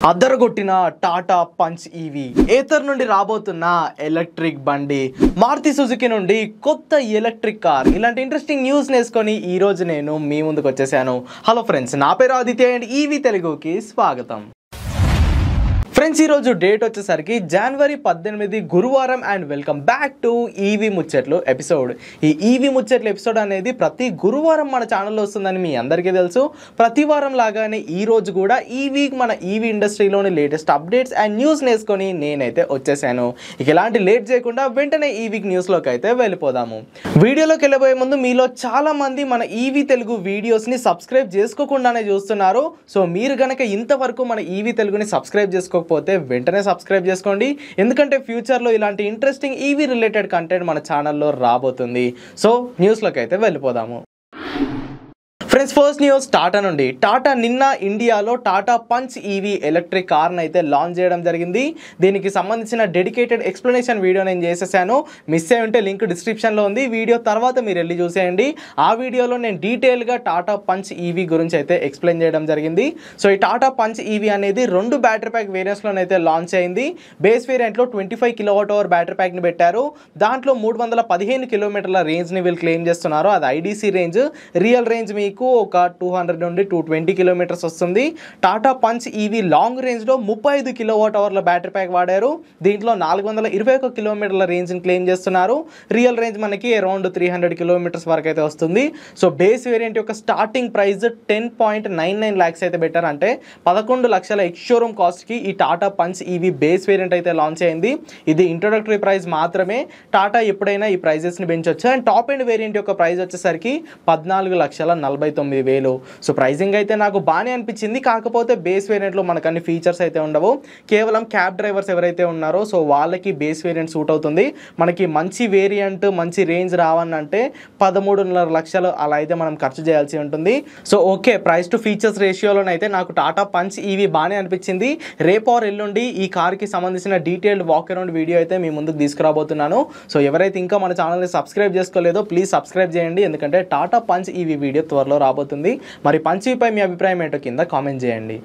అదరగొట్టిన Tata punch EV, Ather నుండి రాబోతున్న electric బండి, మారుతి సుజుకి నుండి కొత్త ఎలక్ట్రిక్ కార్, ఇలాంటి ఇంట్రెస్టింగ్ న్యూస్ నేర్చుకొని ఈ రోజు నేను మీ ముందుకు వచ్చేసాను. హలో ఫ్రెండ్స్, నా పేరు ఆదిత్య అండ్ ఈవీ తెలుగుకి స్వాగతం. ఫ్రెండ్స్, ఈరోజు డేట్ వచ్చేసరికి జనవరి 18 గురువారం and welcome back to EV ముచ్చట్లు ఎపిసోడ్. ఈ ఈవీ ముచ్చట్లు ఎపిసోడ్ అనేది ప్రతి గురువారం మన ఛానల్లో వస్తుందని మీ అందరికీ తెలుసు. ప్రతి వారం లాగానే ఈ రోజు కూడా ఈ వీక్ మన ఈవీ ఇండస్ట్రీలోని లేటెస్ట్ అప్డేట్స్ అండ్ న్యూస్ నేర్చుకొని నేనైతే వచ్చేసాను. ఇక ఎలాంటి లేట్ చేయకుండా వెంటనే ఈ వీక్ న్యూస్లోకి అయితే వెళ్ళిపోదాము. వీడియోలోకి వెళ్ళబోయే ముందు మీలో చాలా మంది మన ఈవీ తెలుగు వీడియోస్ని సబ్స్క్రైబ్ చేసుకోకుండానే చూస్తున్నారు. సో మీరు కనుక ఇంతవరకు మన ఈవీ తెలుగుని సబ్స్క్రైబ్ చేసుకోకపోతే వెంటనే సబ్స్క్రైబ్ చేసుకోండి, ఎందుకంటే ఫ్యూచర్లో ఇలాంటి ఇంట్రెస్టింగ్ ఈవీ రిలేటెడ్ కంటెంట్ మన ఛానల్లో రాబోతుంది. సో న్యూస్లోకి అయితే వెళ్ళిపోదాము. ఫ్రెండ్స్, ఫస్ట్ న్యూస్ టాటా నుండి. టాటా నిన్న ఇండియాలో టాటా పంచ్ ఈవీ ఎలక్ట్రిక్ కార్ని అయితే లాంచ్ చేయడం జరిగింది. దీనికి సంబంధించిన డెడికేటెడ్ ఎక్స్ప్లెనేషన్ వీడియో నేను చేసేసాను. మిస్ అయి ఉంటే లింక్ డిస్క్రిప్షన్లో ఉంది. వీడియో తర్వాత మీరు వెళ్ళి చూసేయండి. ఆ వీడియోలో నేను డీటెయిల్గా టాటా పంచ్ ఈవీ గురించి అయితే ఎక్స్ప్లెయిన్ చేయడం జరిగింది. సో ఈ టాటా పంచ్ ఈవీ అనేది 2 బ్యాటరీ ప్యాక్ వేరియంట్స్లోనైతే లాంచ్ అయింది. బేస్ వేరియంట్లో 25 kWh బ్యాటరీ ప్యాక్ని పెట్టారు. దాంట్లో 315 కిలోమీటర్ల రేంజ్ని వీళ్ళు క్లెయిమ్ చేస్తున్నారు. అది ఐడీసీ రేంజ్. రియల్ రేంజ్ మీకు ఒక 200 నుండి 220 కిలోమీటర్స్ వస్తుంది. టాటా పంచ్ ఈవీ లాంగ్ రేంజ్లో 35 kWh బ్యాటరీ ప్యాక్ వాడారు. దీంట్లో 421 కిలోమీటర్ల రేంజ్ని క్లెయిమ్ చేస్తున్నారు. రియల్ రేంజ్ మనకి అరౌండ్ 300 కిలోమీటర్స్ వరకు అయితే వస్తుంది. సో బేస్ వేరియంట్ యొక్క స్టార్టింగ్ ప్రైస్ 10.99 lakhs అయితే పెట్టారు. అంటే 11 లక్షల ఎక్స్షోరూమ్ కాస్ట్కి ఈ Tata punch EV base variant అయితే లాంచ్ అయింది. ఇది ఇంట్రొడక్టరీ ప్రైస్ మాత్రమే. టాటా ఎప్పుడైనా ఈ ప్రైజెస్ని పెంచొచ్చు. అండ్ టాప్ ఎండ్ వేరియంట్ యొక్క ప్రైస్ వచ్చేసరికి 14,49,000. సో ప్రైజింగ్ అయితే నాకు బాగానే అనిపించింది. కాకపోతే బేస్ వేరియంట్లో మనకు అన్ని ఫీచర్స్ అయితే ఉండవు. కేవలం క్యాబ్ డ్రైవర్స్ ఎవరైతే ఉన్నారో సో వాళ్ళకి బేస్ వేరియంట్ సూట్ అవుతుంది. మనకి మంచి వేరియంట్ మంచి రేంజ్ రావాలంటే 13.5 లక్షలు అలా అయితే మనం ఖర్చు చేయాల్సి ఉంటుంది. So okay, price to features రేషియోలోనైతే నాకు టాటా పంచ్ ఈవీ బాగానే అనిపించింది. రేపు ఆర్ ఎల్లుండి ఈ కార్కి సంబంధించిన డీటెయిల్డ్ వాక్ అరౌండ్ వీడియో అయితే మీ ముందుకు తీసుకురాబోతున్నాను. సో ఎవరైతే ఇంకా మన ఛానల్ని సబ్స్క్రైబ్ చేసుకోలేదో ప్లీజ్ సబ్స్క్రైబ్ చేయండి, ఎందుకంటే టాటా పంచ్ ఈవీ వీడియో త్వరలో రాబోతుంది. మరి పంచ్ ఈవీపై మీ అభిప్రాయం ఏంటో కింద కామెంట్ చేయండి.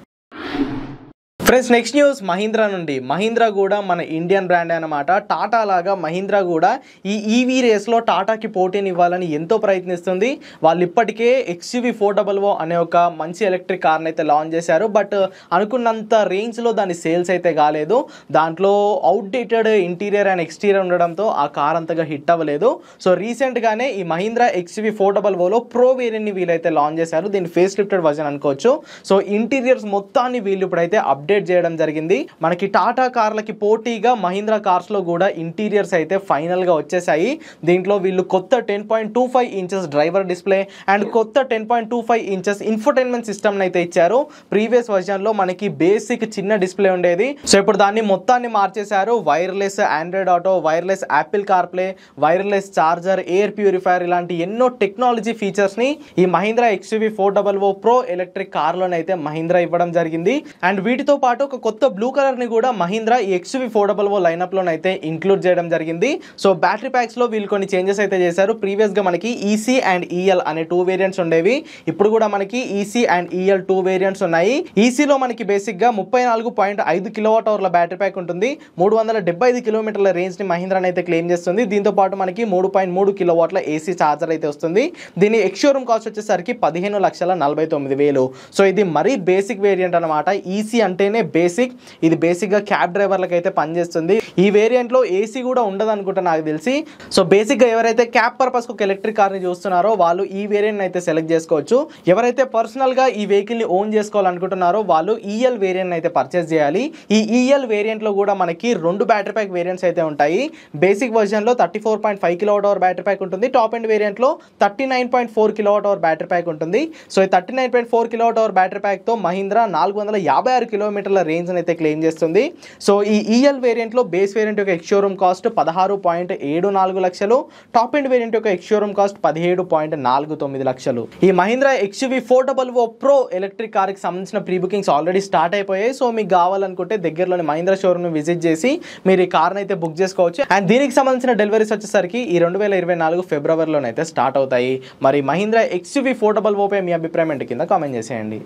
ఫ్రెండ్స్, నెక్స్ట్ న్యూస్ మహీంద్రా నుండి. మహీంద్రా కూడా మన ఇండియన్ బ్రాండ్ అనమాట. టాటా లాగా మహీంద్రా కూడా ఈ ఈవీ రేస్లో టాటాకి పోటీని ఇవ్వాలని ఎంతో ప్రయత్నిస్తుంది. వాళ్ళు ఇప్పటికే XUV 400 అనే ఒక మంచి ఎలక్ట్రిక్ కార్ని అయితే లాంచ్ చేశారు. బట్ అనుకున్నంత రేంజ్లో దాని సేల్స్ అయితే కాలేదు. దాంట్లో అవుట్డేటెడ్ ఇంటీరియర్ అండ్ ఎక్స్టీరియర్ ఉండడంతో ఆ కార్ అంతగా హిట్ అవ్వలేదు. సో రీసెంట్గానే ఈ మహీంద్రా XUV 400లో ప్రో వేరియంట్ని వీళ్ళైతే లాంచ్ చేశారు. దీన్ని ఫేస్ లిఫ్టెడ్ వర్జన్ అనుకోవచ్చు. సో ఇంటీరియర్స్ మొత్తాన్ని వీళ్ళు ఇప్పుడైతే అప్డేట్ చేయడం జరిగింది. మనకి టాటా కార్లకి పోటీగా మహీంద్రా కార్స్ లో కూడా ఇంటీరియర్స్ అయితే ఫైనల్ గా వచ్చేసాయి. దీంట్లో వీళ్ళు కొత్త 10.25 ఇంచెస్ డ్రైవర్ డిస్ప్లే అండ్ కొత్త 10.25 ఇంచెస్ ఇన్ఫోటైన్మెంట్ సిస్టమ్ అయితే ఇచ్చారు. ప్రీవియస్ వర్జన్ లో మనకి బేసిక్ చిన్న డిస్ప్లే ఉండేది. సో ఇప్పుడు దాన్ని మొత్తాన్ని మార్చేశారు. Wireless Android Auto, wireless Apple CarPlay, wireless charger, air purifier ఇలాంటి ఎన్నో టెక్నాలజీ ఫీచర్స్ ని ఈ Mahindra XUV 400 pro electric car లోనైతే మహీంద్రా ఇవ్వడం జరిగింది. అండ్ వీటితో పాటు ఒక కొత్త బ్లూ కలర్ ని కూడా మహీంద్రా ఈ XUV 400 లైనప్ లోనైతే ఇంక్లూడ్ చేయడం జరిగింది. సో బ్యాటరీ ప్యాక్స్ లో వీళ్ళు కొన్ని చేంజెస్ అయితే చేశారు. ప్రీవియస్ గా మనకి EC అండ్ EL అనే 2 వేరియంట్స్ ఉండేవి. ఇప్పుడు కూడా మనకి EC అండ్ EL 2 వేరియంట్స్ ఉన్నాయి. EC లో మనకి బేసిక్ గా 34.5 kWh బ్యాటరీ ప్యాక్ ఉంటుంది. 375 కిలోమీటర్ల రేంజ్ ని మహీంద్రా అయితే క్లెయిమ్ చేస్తుంది. దీంతో పాటు మనకి 3.3 kW AC ఛార్జర్ అయితే వస్తుంది. దీని ఎక్స్షోరూమ్ కాస్ట్ వచ్చేసరికి 15,49,000. సో ఇది మరీ బేసిక్ వేరియంట్ అనమాట. EC అంటేనే బేసిక్. ఇది బేసిక్ గా క్యాబ్ డ్రైవర్లకు అయితే పనిచేస్తుంది. ఈ వేరియంట్ లో ఏసీ కూడా ఉండదు అనుకుంటా నాకు తెలిసి. సో బేసిక్ గా ఎవరైతే క్యాబ్ పర్పస్ ఒక ఎలక్ట్రిక్ కార్ ని చూస్తున్నారో వాళ్ళు ఈ వేరియంట్ అయితే సెలెక్ట్ చేసుకోవచ్చు. ఎవరైతే పర్సనల్ గా ఈ వెహికల్ ని ఓన్ చేసుకోవాలనుకుంటున్నారో వాళ్ళు EL వేరియంట్ అయితే పర్చేస్ చేయాలి. ఈ EL వేరియంట్ లో కూడా మనకి 2 బ్యాటరీ ప్యాక్ వేరియంట్స్ అయితే ఉంటాయి. బేసిక్ వర్జన్ లో 34.5 kWh బ్యాటరీ ప్యాక్ ఉంటుంది. టాప్ ఎండ్ వేరియంట్ లో 39.4 kWh బ్యాటరీ ప్యాక్ ఉంటుంది. సో ఈ 39.4 kWh బ్యాటరీ ప్యాక్ తో మహీంద్రా 456 కిలోమీటర్ల రేంజ్ అయితే క్లెయిమ్ చేస్తుంది. సో ఈ EL వేరియంట్ లో బేస్ వేరియంట్ యొక్క ఎక్స్షోరూమ్ కాస్ట్ 16.74 లక్షలు. టాప్ ఎండ్ వేరియంట్ యొక్క ఎక్స్షోరూమ్ కాస్ట్ 17.49 లక్షలు. ఈ Mahindra XUV 400 pro electric car కి సంబంధించిన ప్రీ బుకింగ్స్ ఆల్రెడీ స్టార్ట్ అయిపోయాయి. సో మీకు కావాలనుకుంటే దగ్గరలోని మహీంద్రా షోరూమ్ ని విజిట్ చేసి మీరు ఈ కార్ అయితే బుక్ చేసుకోవచ్చు. అండ్ దీనికి సంబంధించిన డెలివరీస్ వచ్చేసరికి ఈ 2024 ఫిబ్రవరిలోనైతే స్టార్ట్ అవుతాయి. మరి మహీంద్రా XUV 400 పై మీ అభిప్రాయం ఏంటి కింద కామెంట్ చేసేయండి.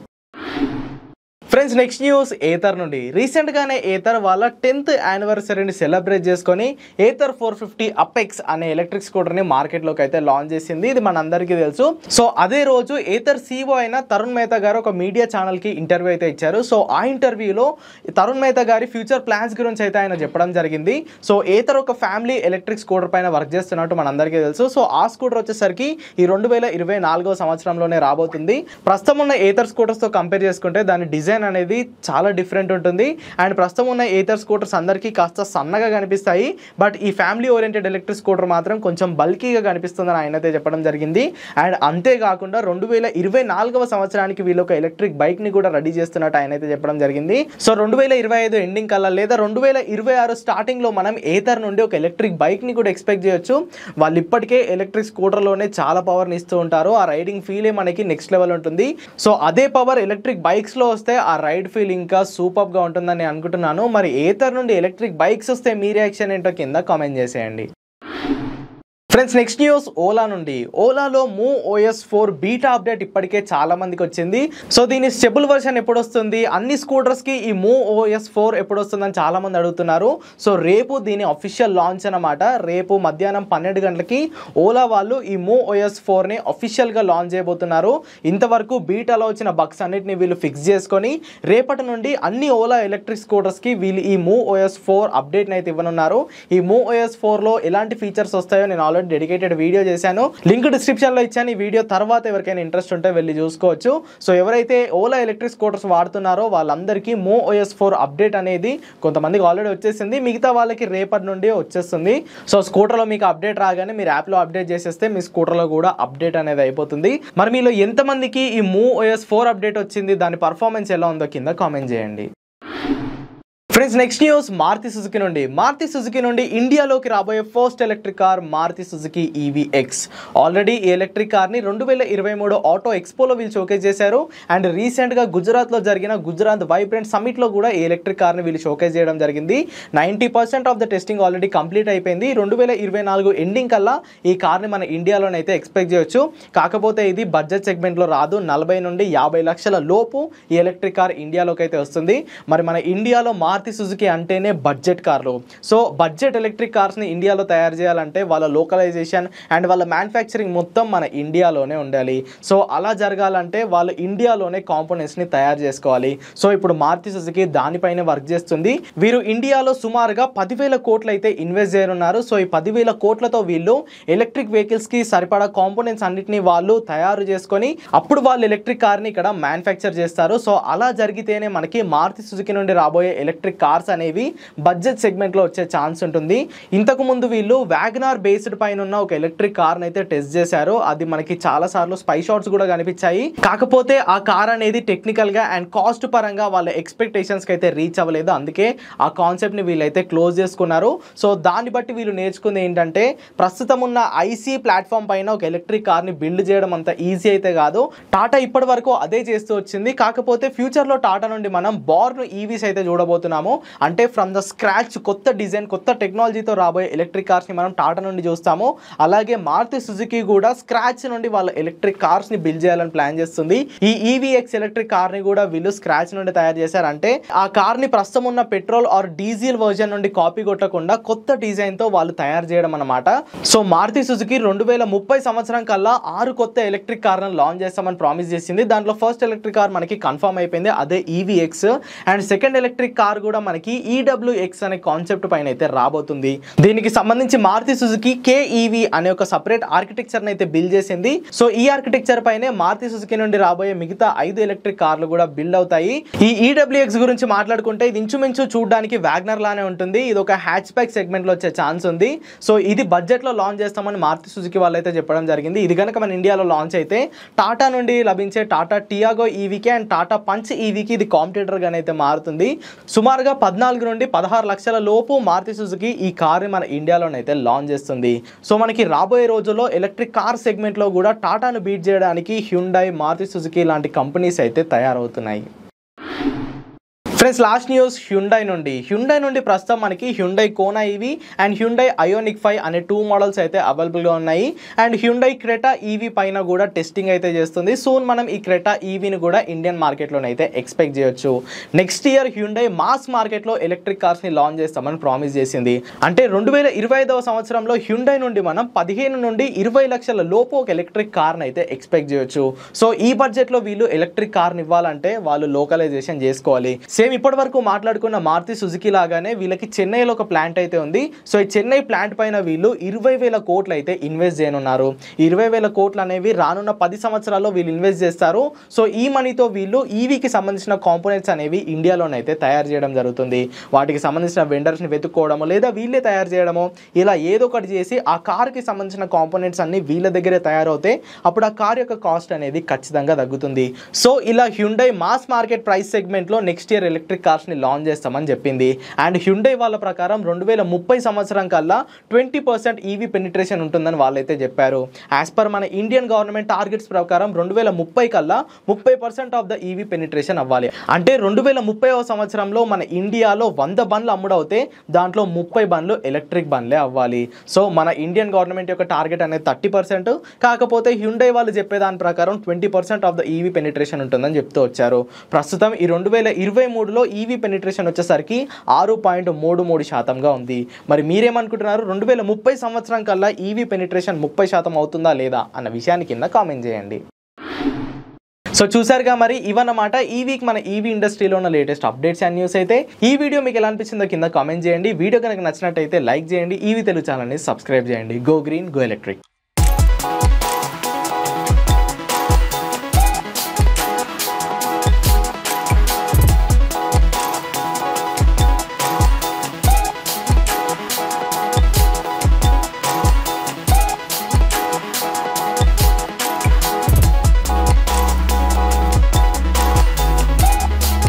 ఫ్రెండ్స్ నెక్స్ట్ న్యూస్ ఏథర్ నుండి రీసెంట్గానే ఏథర్ వాళ్ళ 10th యానివర్సరీని సెలబ్రేట్ చేసుకొని ఏథర్ 450 అపెక్స్ అనే ఎలక్ట్రిక్ స్కూటర్ని మార్కెట్లోకి అయితే లాంచ్ చేసింది. ఇది మనందరికీ తెలుసు. సో అదే రోజు ఏథర్ CEO అయిన తరుణ్ మెహతా గారు ఒక మీడియా ఛానల్కి ఇంటర్వ్యూ అయితే ఇచ్చారు. సో ఆ ఇంటర్వ్యూలో తరుణ్ మెహతా గారి ఫ్యూచర్ ప్లాన్స్ గురించి అయితే ఆయన చెప్పడం జరిగింది. సో ఏథర్ ఒక ఫ్యామిలీ ఎలక్ట్రిక్ స్కూటర్ పైన వర్క్ చేస్తున్నట్టు మనందరికీ తెలుసు. సో ఆ స్కూటర్ వచ్చేసరికి ఈ 2024వ సంవత్సరంలోనే రాబోతుంది. ప్రస్తుతం ఉన్న ఏథర్ స్కూటర్స్తో కంపేర్ చేసుకుంటే దాని డిజైన్ అనేది చాలా డిఫరెంట్ ఉంటుంది. అండ్ ప్రస్తుతం ఉన్న ఏథర్ స్కూటర్స్ అందరికీ కాస్త సన్నగా కనిపిస్తాయి. బట్ ఈ ఫ్యామిలీ ఓరియంటెడ్ ఎలక్ట్రిక్ స్కూటర్ మాత్రం కొంచెం బల్కీగా కనిపిస్తుందని ఆయన అయితే చెప్పడం జరిగింది. అండ్ అంతేకాకుండా 2024వ సంవత్సరానికి వీళ్ళు ఒక ఎలక్ట్రిక్ బైక్ని కూడా రెడీ చేస్తున్నట్టు ఆయన అయితే చెప్పడం జరిగింది. సో 2025 ఎండింగ్ కల్లా లేదా 2026 స్టార్టింగ్లో మనం ఏథర్ నుండి ఒక ఎలక్ట్రిక్ బైక్ని కూడా ఎక్స్పెక్ట్ చేయొచ్చు. వాళ్ళు ఇప్పటికే ఎలక్ట్రిక్ స్కూటర్లోనే చాలా పవర్ని ఇస్తూ ఉంటారు. ఆ రైడింగ్ ఫీలే మనకి నెక్స్ట్ లెవెల్ ఉంటుంది. సో అదే పవర్ ఎలక్ట్రిక్ బైక్స్లో వస్తే ఆ రైడ్ ఫీల్ ఇంకా సూపర్గా ఉంటుందని నేను అనుకుంటున్నాను. మరి ఏథర్ నుండి ఎలక్ట్రిక్ బైక్స్ వస్తే మీ రియాక్షన్ ఏంటో కింద కామెంట్ చేసేయండి. ఫ్రెండ్స్ నెక్స్ట్ న్యూస్ ఓలా నుండి. ఓలాలో మూవ్ OS 4 బీటా అప్డేట్ ఇప్పటికే చాలా మందికి వచ్చింది. సో దీని స్టెబుల్ వర్షన్ ఎప్పుడు వస్తుంది, అన్ని స్కూటర్స్కి ఈ మూవ్ OS 4 ఎప్పుడు వస్తుందని చాలా మంది అడుగుతున్నారు. సో రేపు దీని అఫీషియల్ లాంచ్ అనమాట. రేపు మధ్యాహ్నం 12 గంటలకి ఓలా వాళ్ళు ఈ మూవ్ OS 4ని అఫీషియల్గా లాంచ్ చేయబోతున్నారు. ఇంతవరకు బీటాలో వచ్చిన బగ్స్ అన్నిటిని వీళ్ళు ఫిక్స్ చేసుకొని రేపటి నుండి అన్ని ఓలా ఎలక్ట్రిక్ స్కూటర్స్కి వీళ్ళు ఈ మూవ్ OS 4 అప్డేట్ని అయితే ఇవ్వనున్నారు. ఈ మూవ్ OS 4లో ఎలాంటి ఫీచర్స్ వస్తాయో నేను ఆల్రెడీ డెడికేటెడ్ వీడియో చేశాను. లింక్ డిస్క్రిప్షన్లో ఇచ్చాను. ఈ వీడియో తర్వాత ఎవరికైనా ఇంట్రెస్ట్ ఉంటే వెళ్ళి చూసుకోవచ్చు. సో ఎవరైతే ఓలా ఎలక్ట్రిక్ స్కూటర్స్ వాడుతున్నారో వాళ్ళందరికీ మూవ్ OS 4 అప్డేట్ అనేది కొంతమందికి ఆల్రెడీ వచ్చేసింది. మిగతా వాళ్ళకి రేపటి నుండి వచ్చేస్తుంది. సో స్కూటర్లో మీకు అప్డేట్ రాగానే మీరు యాప్లో అప్డేట్ చేసేస్తే మీ స్కూటర్లో కూడా అప్డేట్ అనేది అయిపోతుంది. మరి మీలో ఎంతమందికి ఈ మూవ్ OS 4 అప్డేట్ వచ్చింది, దాని పర్ఫార్మెన్స్ ఎలా ఉందో కింద కామెంట్ చేయండి. Friends next news Maruti Suzuki నుండి. మారుతి సుజుకి నుండి ఇండియాలోకి రాబోయే first electric car Maruti Suzuki EVX. Already ఈ ఎలక్ట్రిక్ కార్ని 2023 ఆటో ఎక్స్పోలో వీళ్ళు షోకేస్ చేశారు. అండ్ రీసెంట్గా గుజరాత్లో జరిగిన గుజరాత్ వైబ్రెంట్ సమ్మిట్లో కూడా ఈ ఎలక్ట్రిక్ కార్ని వీళ్ళు షోకేస్ చేయడం జరిగింది. 90% of the testing already complete అయిపోయింది. 2024 ఎండింగ్ కల్లా ఈ కార్ని మన ఇండియాలోనైతే ఎక్స్పెక్ట్ చేయొచ్చు. కాకపోతే ఇది బడ్జెట్ సెగ్మెంట్లో రాదు. 40 నుండి 50 లక్షల లోపు ఈ ఎలక్ట్రిక్ కార్ ఇండియాలోకి అయితే వస్తుంది. మరి మన ఇండియాలో మారుతి సుజుకి అంటేనే బడ్జెట్ కార్లు. సో బడ్జెట్ ఎలక్ట్రిక్ కార్స్ని ఇండియాలో తయారు చేయాలంటే వాళ్ళ లోకలైజేషన్ అండ్ వాళ్ళ మ్యానుఫ్యాక్చరింగ్ మొత్తం మన ఇండియాలోనే ఉండాలి. సో అలా జరగాలంటే వాళ్ళు ఇండియాలోనే కాంపోనెంట్స్ని తయారు చేసుకోవాలి. సో ఇప్పుడు మారుతి సుజుకి దానిపైనే వర్క్ చేస్తుంది. వీరు ఇండియాలో సుమారుగా 10,000 కోట్లు అయితే ఇన్వెస్ట్ చేయనున్నారు. సో ఈ 10,000 కోట్లతో వీళ్ళు ఎలక్ట్రిక్ వెహికల్స్కి సరిపడా కాంపోనెంట్స్ అన్నిటిని వాళ్ళు తయారు చేసుకొని అప్పుడు వాళ్ళు ఎలక్ట్రిక్ కార్ని ఇక్కడ మ్యానుఫ్యాక్చర్ చేస్తారు. సో అలా జరిగితేనే మనకి మారుతి సుజుకి నుండి రాబోయే ఎలక్ట్రిక్ కార్స్ అనేవి బడ్జెట్ సెగ్మెంట్లో వచ్చే ఛాన్స్ ఉంటుంది. ఇంతకు ముందు వీళ్ళు వ్యాగనార్ బేస్డ్ పైన ఉన్న ఒక ఎలక్ట్రిక్ కార్ని అయితే టెస్ట్ చేశారు. అది మనకి చాలా సార్లు స్పై షాట్స్ కూడా కనిపించాయి. కాకపోతే ఆ కార్ అనేది టెక్నికల్గా అండ్ కాస్ట్ పరంగా వాళ్ళ ఎక్స్పెక్టేషన్స్కి అయితే రీచ్ అవ్వలేదు. అందుకే ఆ కాన్సెప్ట్ని వీళ్ళైతే క్లోజ్ చేసుకున్నారు. సో దాన్ని బట్టి వీళ్ళు నేర్చుకుంది ఏంటంటే ప్రస్తుతం ఉన్న ఐసీ ప్లాట్ఫామ్ పైన ఒక ఎలక్ట్రిక్ కార్ని బిల్డ్ చేయడం అంత ఈజీ అయితే కాదు. టాటా ఇప్పటి వరకు అదే చేస్తూ వచ్చింది. కాకపోతే ఫ్యూచర్లో టాటా నుండి మనం బోర్న్ ఈవీస్ అయితే చూడబోతున్నాము. అంటే ఫ్రమ్ ద స్క్రాచ్ కొత్త డిజైన్ కొత్త టెక్నాలజీతో రాబోయే ఎలక్ట్రిక్ కార్స్ని మనం టాటా నుండి చూస్తాము. అలాగే మారుతి సుజుకి కూడా స్క్రాచ్ నుండి వాళ్ళ ఎలక్ట్రిక్ కార్స్ని బిల్డ్ చేయాలని ప్లాన్ చేస్తుంది. ఈ EVX ఎలక్ట్రిక్ కార్ని కూడా వీళ్ళు స్క్రాచ్ నుండి తయారు చేశారు. అంటే ఆ కార్ని ప్రస్తుతం ఉన్న పెట్రోల్ ఆర్ డీజిల్ వర్జన్ నుండి కాపీ కొట్టకుండా కొత్త డిజైన్తో వాళ్ళు తయారు చేయడం అనమాట. సో మారుతి సుజుకి 2030 సంవత్సరం కల్లా 6 కొత్త ఎలక్ట్రిక్ కార్లను లాంచ్ చేస్తామని ప్రామిస్ చేసింది. దాంట్లో ఫస్ట్ ఎలక్ట్రిక్ కార్ మనకి కన్ఫర్మ్ అయిపోయింది, అదే EVX. And second electric car కూడా మనకి EWX అనే కాన్సెప్ట్ పైన అయితే రాబోతుంది. దీనికి సంబంధించి మారుతి సుజుకి KEV అనే ఒక సపరేట్ ఆర్కిటెక్చర్ అయితే బిల్డ్ చేసింది. సో ఈ ఆర్కిటెక్చర్ పైనే మారుతి సుజుకి నుండి రాబోయే మిగతా 5 ఎలక్ట్రిక్ కార్లు కూడా బిల్డ్ అవుతాయి. ఈ EWX గురించి మాట్లాడుకుంటే ఇది ఇంచుమించు చూడడానికి వ్యాగనర్ లానే ఉంటుంది. ఇది ఒక హ్యాచ్ బ్యాక్ సెగ్మెంట్ లో వచ్చే ఛాన్స్ ఉంది. సో ఇది బడ్జెట్ లో లాంచ్ చేస్తామని మారుతి సుజుకి వాళ్ళు అయితే చెప్పడం జరిగింది. ఇది కనుక మన ఇండియాలో లాంచ్ అయితే టాటా నుండి లభించే టాటా టియాగో ఈవీకి అండ్ టాటా పంచ్ ఈవీకి ఇది కాంపిటేటర్ గానే అయితే మారుతుంది. సుమారుగా 14 నుండి 16 లక్షల లోపు మారుతి సుజుకి ఈ కార్ మన ఇండియాలోనైతే లాంచ్ చేస్తుంది. సో మనకి రాబోయే రోజుల్లో ఎలక్ట్రిక్ కార్ సెగ్మెంట్లో కూడా టాటాను బీట్ చేయడానికి హ్యుండై, మారుతి సుజుకి లాంటి కంపెనీస్ అయితే తయారవుతున్నాయి. ఫ్రెండ్స్ లాస్ట్ న్యూస్ హ్యుండై నుండి ప్రస్తుతం మనకి Hyundai Kona EV and Hyundai ionic 5 అనే 2 మోడల్స్ అయితే అవైలబుల్గా ఉన్నాయి. అండ్ హ్యుండై క్రెటా ఈవీ పైన కూడా టెస్టింగ్ అయితే చేస్తుంది. సూన్ మనం ఈ క్రెటా ఈవీని కూడా ఇండియన్ మార్కెట్లోనైతే ఎక్స్పెక్ట్ చేయొచ్చు. నెక్స్ట్ ఇయర్ హ్యుండై మాస్ మార్కెట్లో ఎలక్ట్రిక్ కార్స్ని లాంచ్ చేస్తామని ప్రామిస్ చేసింది. అంటే 2025వ సంవత్సరంలో హ్యుండై నుండి మనం 15 నుండి 20 లక్షల లోపు ఒక ఎలక్ట్రిక్ కార్ని అయితే ఎక్స్పెక్ట్ చేయొచ్చు. సో ఈ బడ్జెట్లో వీళ్ళు ఎలక్ట్రిక్ కార్ని ఇవ్వాలంటే వాళ్ళు లోకలైజేషన్ చేసుకోవాలి. సేమ్ ఇప్పటి వరకు మాట్లాడుకున్న మారుతి సుజుకి లాగానే వీళ్ళకి చెన్నైలో ఒక ప్లాంట్ అయితే ఉంది. సో ఈ చెన్నై ప్లాంట్ పైన వీళ్ళు 20,000 కోట్లు అయితే ఇన్వెస్ట్ చేయనున్నారు. 20,000 కోట్లు అనేవి రానున్న 10 సంవత్సరాల్లో వీళ్ళు ఇన్వెస్ట్ చేస్తారు. సో ఈ మనీతో వీళ్ళు ఈవీకి సంబంధించిన కాంపోనెంట్స్ అనేవి ఇండియాలోనైతే తయారు చేయడం జరుగుతుంది. వాటికి సంబంధించిన వెండర్స్ని వెతుక్కోవడమో లేదా వీళ్ళే తయారు చేయడమో ఇలా ఏదో ఒకటి చేసి ఆ కార్కి సంబంధించిన కాంపోనెంట్స్ అన్ని వీళ్ళ దగ్గరే తయారవుతాయి. అప్పుడు ఆ కార్ యొక్క కాస్ట్ అనేది ఖచ్చితంగా తగ్గుతుంది. సో ఇలా హ్యుండై మాస్ మార్కెట్ ప్రైస్ సెగ్మెంట్లో నెక్స్ట్ ఇయర్ ఎలక్ట్రిక్ కార్స్ని లాంచ్ చేస్తామని చెప్పింది. అండ్ హ్యుండై వాళ్ళ ప్రకారం 2030 సంవత్సరం కల్లా 20% ఈవీ పెనిట్రేషన్ ఉంటుందని వాళ్ళైతే చెప్పారు. యాజ్ పర్ మన ఇండియన్ గవర్నమెంట్ టార్గెట్స్ ప్రకారం 2030 కల్లా 30% ఆఫ్ ద ఈవీ పెనిట్రేషన్ అవ్వాలి. అంటే 2030వ సంవత్సరంలో మన ఇండియాలో 100 బండ్లు అమ్ముడవుతే దాంట్లో 30 బండ్లు ఎలక్ట్రిక్ బండ్లే అవ్వాలి. సో మన ఇండియన్ గవర్నమెంట్ యొక్క టార్గెట్ అనేది 30%. కాకపోతే హ్యుండై వాళ్ళు చెప్పేదాని ప్రకారం 20% ఆఫ్ ద ఈవీ పెనిట్రేషన్ ఉంటుందని చెప్తూ వచ్చారు. ప్రస్తుతం ఈ 2023లో ఈవీ పెనిట్రేషన్ వచ్చేసరికి 6.33% ఉంది. మరి మీరేమనుకుంటున్నారు? 2030 సంవత్సరం కల్లా ఈవీ పెనిట్రేషన్ 30% అవుతుందా లేదా అన్న విషయాన్ని కింద కామెంట్ చేయండి. సో చూసారుగా, మరి ఇవన్నమాట ఈ వీక్ మన ఈవీ ఇండస్ట్రీలో ఉన్న లేటెస్ట్ అప్డేట్స్ అండ్ న్యూస్ అయితే. ఈ వీడియో మీకు ఎలా అనిపించిందో కింద కామెంట్ చేయండి. వీడియో కనుక నచ్చినట్టయితే లైక్ చేయండి. ఈవీ తెలుగు ఛానల్ని సబ్స్క్రైబ్ చేయండి. Go green, go electric.